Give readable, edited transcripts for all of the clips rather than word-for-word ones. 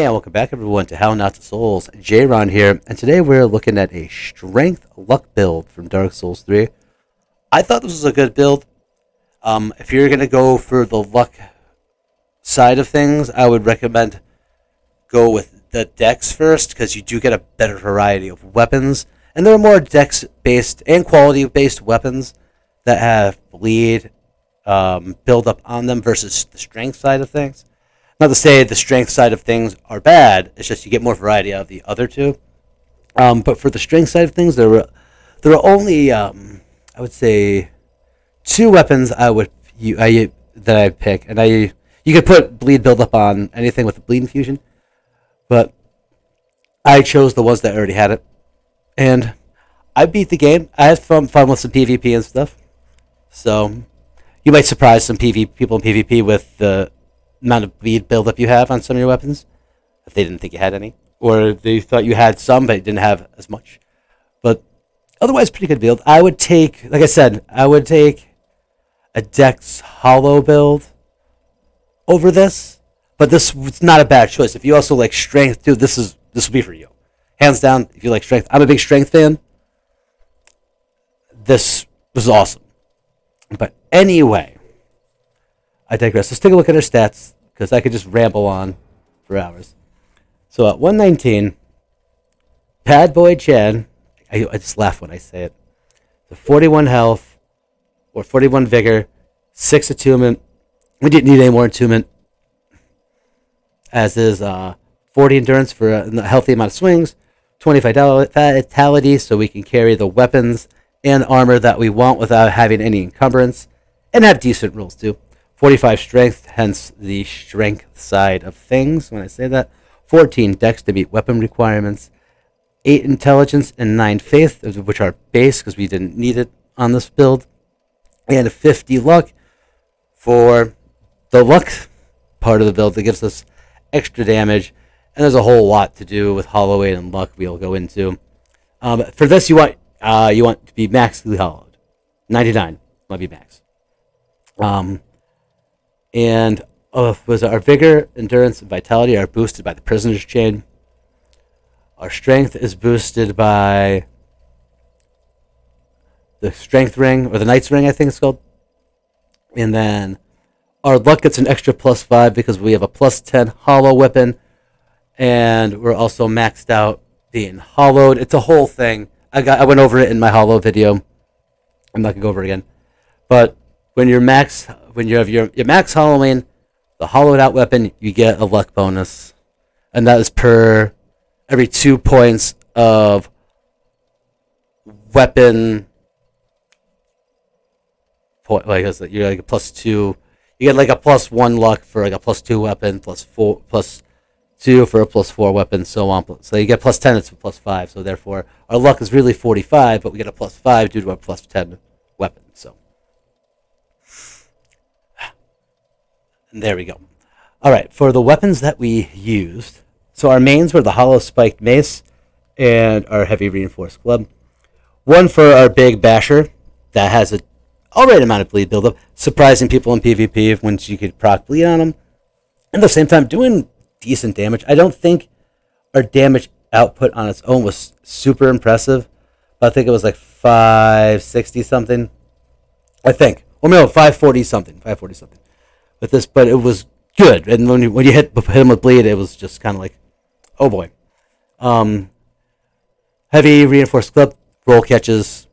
And welcome back everyone to How Not to Souls. J-Ron here, and today we're looking at a Strength Luck build from Dark Souls 3. I thought this was a good build. If you're going to go for the luck side of things, I would recommend go with the dex first, because you do get a better variety of weapons. And there are more dex-based and quality-based weapons that have bleed build up on them versus the strength side of things. Not to say the strength side of things are bad, it's just you get more variety out of the other two. But for the strength side of things, there are only, I would say, two weapons that I pick. And you could put bleed build up on anything with a bleed infusion, but I chose the ones that already had it. And I beat the game. I had fun with some PvP and stuff. So you might surprise some people in PvP with the amount of bleed buildup you have on some of your weapons, if they didn't think you had any, or they thought you had some but didn't have as much. But otherwise, pretty good build. I would take, like I said, a Dex Hollow build over this, but this is not a bad choice. If you also like Strength too, this will be for you, hands down. If you like Strength, I'm a big Strength fan. This was awesome. But anyway, I digress. Let's take a look at her stats, because I could just ramble on for hours. So at 119, Bad Boy Chan, I just laugh when I say it, the 41 health, or 41 vigor, 6 attunement. We didn't need any more attunement, as is 40 endurance for a healthy amount of swings, 25 vitality so we can carry the weapons and armor that we want without having any encumbrance, and have decent rolls too. 45 strength, hence the strength side of things when I say that. 14 dex to meet weapon requirements. 8 intelligence and 9 faith, which are base because we didn't need it on this build. And 50 luck for the luck part of the build that gives us extra damage. And there's a whole lot to do with Hollow 8 and luck we'll go into. For this, you want to be maximally hollowed. 99 might be max. And our vigor, endurance, and vitality are boosted by the prisoner's chain. Our strength is boosted by the strength ring, or the knight's ring, I think it's called. And then our luck gets an extra +5 because we have a +10 hollow weapon, and we're also maxed out being hollowed. It's a whole thing. I went over it in my hollow video. I'm not gonna go over it again. But when you have your max hollowing, the hollowed out weapon, you get a luck bonus, and that is per every 2 points of weapon point. Like you're like a +2. You get like a +1 luck for like a +2 weapon, +2 for a +4 weapon, so on. So you get +10, it's a +5. So therefore, our luck is really 45, but we get a +5 due to our +10 weapon. So. And there we go. Alright, for the weapons that we used, so our mains were the hollow spiked mace and our heavy reinforced club. One for our big basher that has an alright amount of bleed buildup, surprising people in PvP once you could proc bleed on them. And at the same time, doing decent damage. I don't think our damage output on its own was super impressive, but I think it was like 560 something. I think. Or no, 540 something. With this, but it was good. And when you hit him with bleed, it was just kind of like, oh boy. Heavy reinforced clip, roll catches,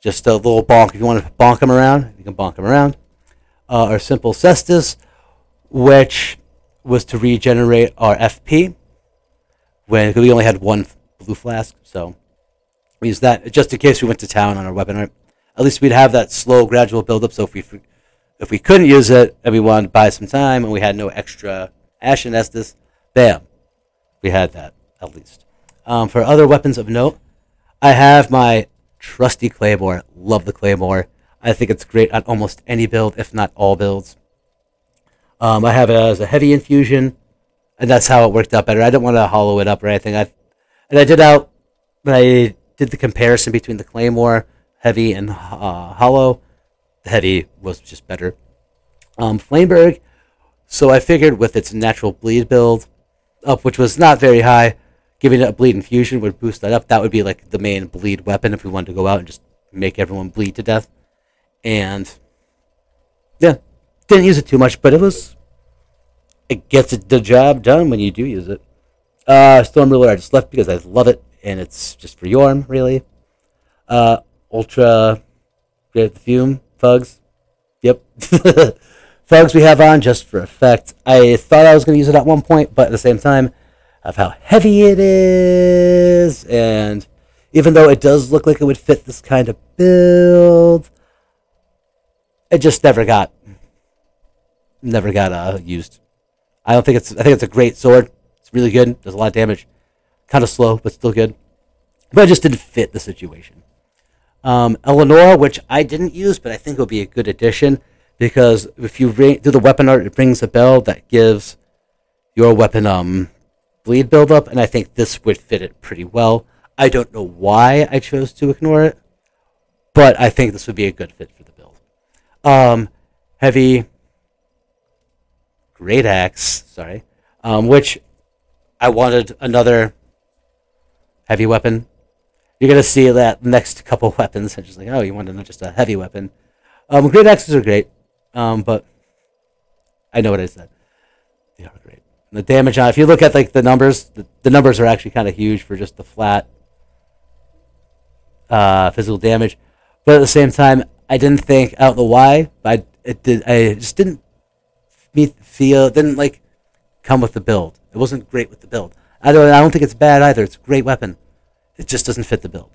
just a little bonk. If you want to bonk him around, you can bonk him around. Our simple cestus, which was to regenerate our FP when we only had one blue flask, so we used that just in case we went to town on our weapon. Right? At least we'd have that slow, gradual buildup. So if we couldn't use it and we wanted to buy some time and we had no extra Ashen Estus, bam, we had that at least. For other weapons of note, I have my trusty Claymore. Love the Claymore. I think it's great on almost any build, if not all builds. I have it as a heavy infusion, and that's how it worked out better. I didn't want to hollow it up or anything. When I did the comparison between the Claymore, heavy, and hollow, the heavy was just better. Flameberg, so I figured with its natural bleed build, up, which was not very high. Giving it a bleed infusion would boost that up. That would be like the main bleed weapon if we wanted to go out and just make everyone bleed to death. And yeah, didn't use it too much, but it gets the job done when you do use it. Storm Ruler I just left because I love it, and it's just for Yorm, really. Ultra Great at the Fume, Fugs. Yep. Fugs we have on just for effect. I thought I was going to use it at one point, but at the same time, of how heavy it is, and even though it does look like it would fit this kind of build, it just never got used. I think it's a great sword. It's really good. Does a lot of damage. Kind of slow, but still good. But it just didn't fit the situation. Eleanor, which I didn't use, but I think would be a good addition, because if you do the weapon art, it rings a bell that gives your weapon bleed buildup, and I think this would fit it pretty well. I don't know why I chose to ignore it, but I think this would be a good fit for the build. Heavy Great Axe, sorry, which I wanted another heavy weapon. You're going to see that next couple weapons, and just like, oh, you wanted just a heavy weapon. Great Axes are great, but I know what I said. They are great. And the damage on, if you look at like the numbers, the numbers are actually kind of huge for just the flat physical damage. But at the same time, I didn't think, I don't know why, but I just didn't didn't like come with the build. It wasn't great with the build. I don't think it's bad either. It's a great weapon. It just doesn't fit the build.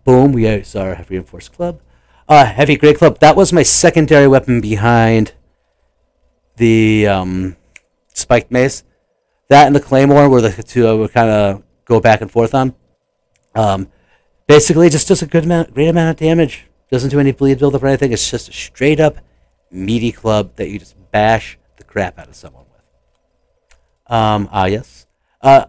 Boom, we saw our Heavy Reinforced Club. Heavy Great Club, that was my secondary weapon behind the Spiked Mace. That and the Claymore were the two I would kind of go back and forth on. Basically, just does a great amount of damage. Doesn't do any bleed buildup or anything. It's just a straight up meaty club that you just bash the crap out of someone with. Yes. I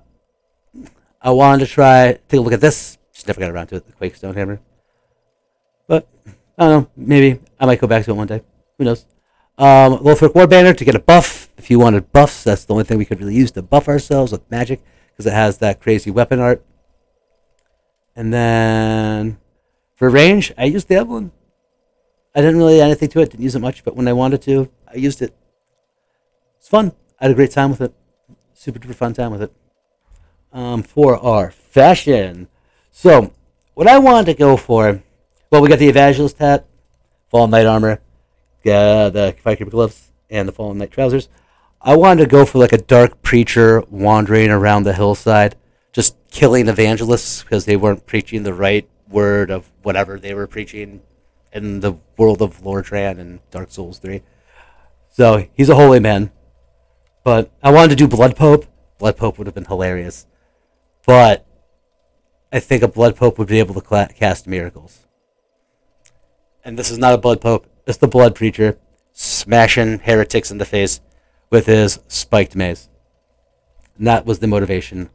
wanted to take a look at this. Just never got around to it, the Quake Stonehammer. But, I don't know, maybe I might go back to it one day. Who knows? Lothric War Banner to get a buff. If you wanted buffs, that's the only thing we could really use to buff ourselves with magic, because it has that crazy weapon art. And then, for range, I used the Evelyn. I didn't really add anything to it, didn't use it much, but when I wanted to, I used it. It's fun. I had a great time with it. Super duper fun time with it. For our fashion. So, what I wanted to go for, well, we got the Evangelist hat, Fallen Knight armor, the Firecreeper gloves, and the Fallen Knight trousers. I wanted to go for like a dark preacher wandering around the hillside, just killing evangelists because they weren't preaching the right word of whatever they were preaching in the world of Lordran and Dark Souls 3. So, he's a holy man. But I wanted to do Blood Pope. Blood Pope would have been hilarious. But I think a Blood Pope would be able to cast miracles. And this is not a Blood Pope. It's the Blood Preacher smashing heretics in the face with his spiked mace. And that was the motivation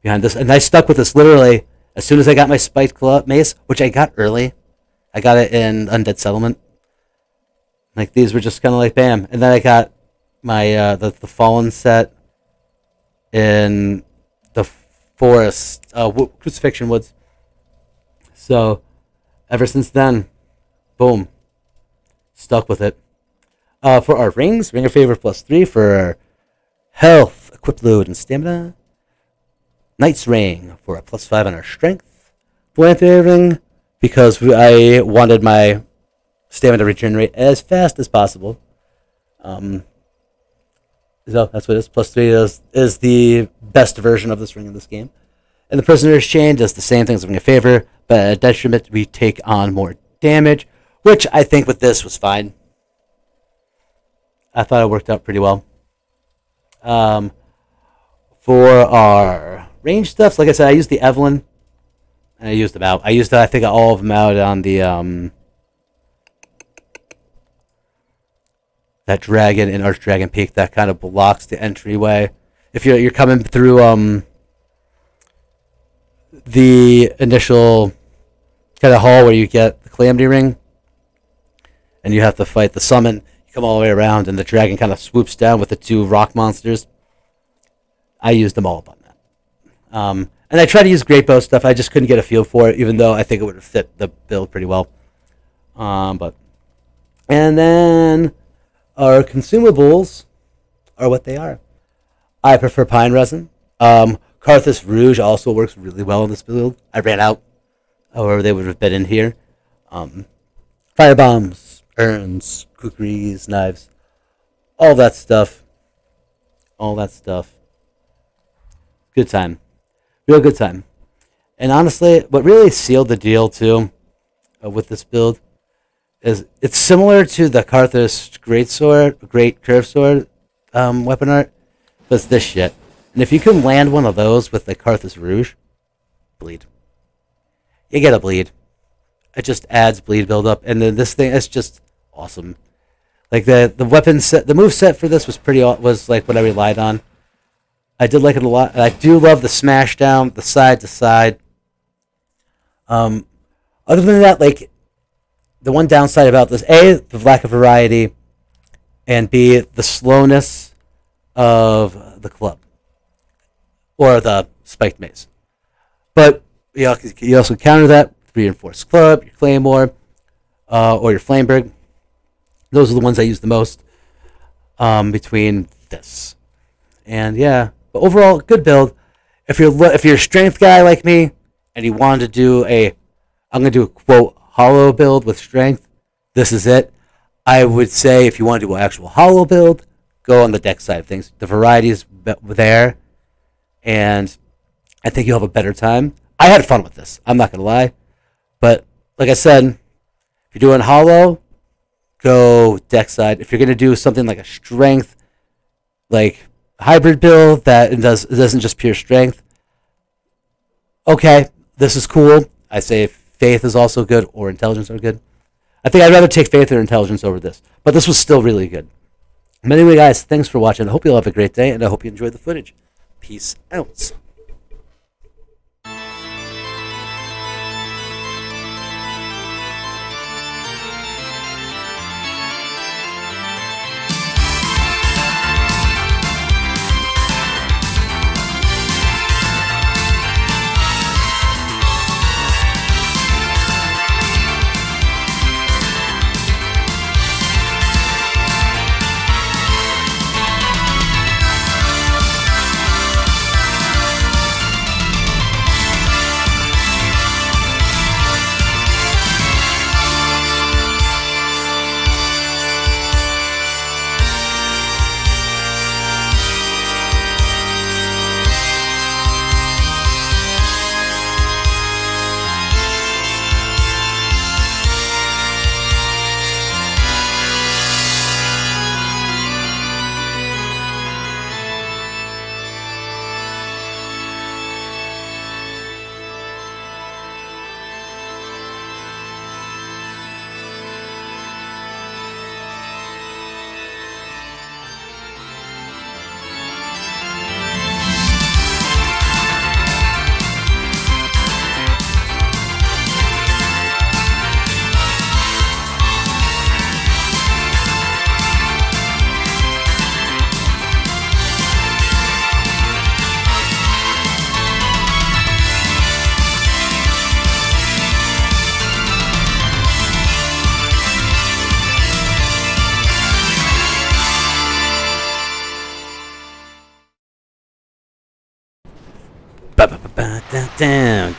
behind this. And I stuck with this literally as soon as I got my spiked mace, which I got early. I got it in Undead Settlement. Like, these were just kind of like, bam. And then I got my the Fallen set in the forest, Crucifixion Woods. So, ever since then, boom, stuck with it. For our rings, Ring of Favor +3 for health, equip load, and stamina. Knight's Ring for a +5 on our strength. Philanthropy Ring, because I wanted my stamina to regenerate as fast as possible. So that's what it is. +3 is the best version of this ring in this game. And the Prisoner's Chain does the same thing as Ring of Favor, but at a detriment, we take on more damage, which I think with this was fine. I thought it worked out pretty well. For our range stuff, like I said, I used the Evelyn, and I used them out. I used, I think, all of them out on the that dragon in Archdragon Peak that kind of blocks the entryway. If you're coming through the initial kind of hall where you get the Calamity Ring, and you have to fight the summon, you come all the way around, and the dragon kind of swoops down with the two rock monsters. I used them all up on that. And I tried to use great bow stuff. I just couldn't get a feel for it, even though I think it would have fit the build pretty well. And then our consumables are what they are. I prefer pine resin. Carthus Rouge also works really well in this build. I ran out, however they would have been in here. Fire bombs, urns, kukris, knives, all that stuff. All that stuff. Good time. Real good time. And honestly, what really sealed the deal, too, with this build, is it's similar to the Carthus Great Curved Sword weapon art, but it's this shit. And if you can land one of those with the Carthus Rouge, bleed. You get a bleed. It just adds bleed buildup, and then this thing is just awesome. Like the weapon set, the move set for this was like what I relied on. I did like it a lot. And I do love the smash down, the side to side. Other than that, like the one downside about this, A, the lack of variety, and B, the slowness of the club or the spiked mace. But you also counter that with reinforced club, your claymore, or your flameberg. Those are the ones I use the most between this. And yeah, but overall, good build. If you're a strength guy like me and you wanted to do I'm going to do a quote hollow build with strength, this is it. I would say if you want to do an actual hollow build, go on the deck side of things. The variety is there, and I think you'll have a better time. I had fun with this. I'm not going to lie. But like I said, if you're doing hollow, go deck side. If you're going to do something like a strength, like hybrid build that it doesn't just pure strength, okay, this is cool. I say faith is also good, or intelligence are good. I think I'd rather take faith or intelligence over this, but this was still really good. But anyway, guys, thanks for watching. I hope you all have a great day, and I hope you enjoyed the footage. Peace out. Down.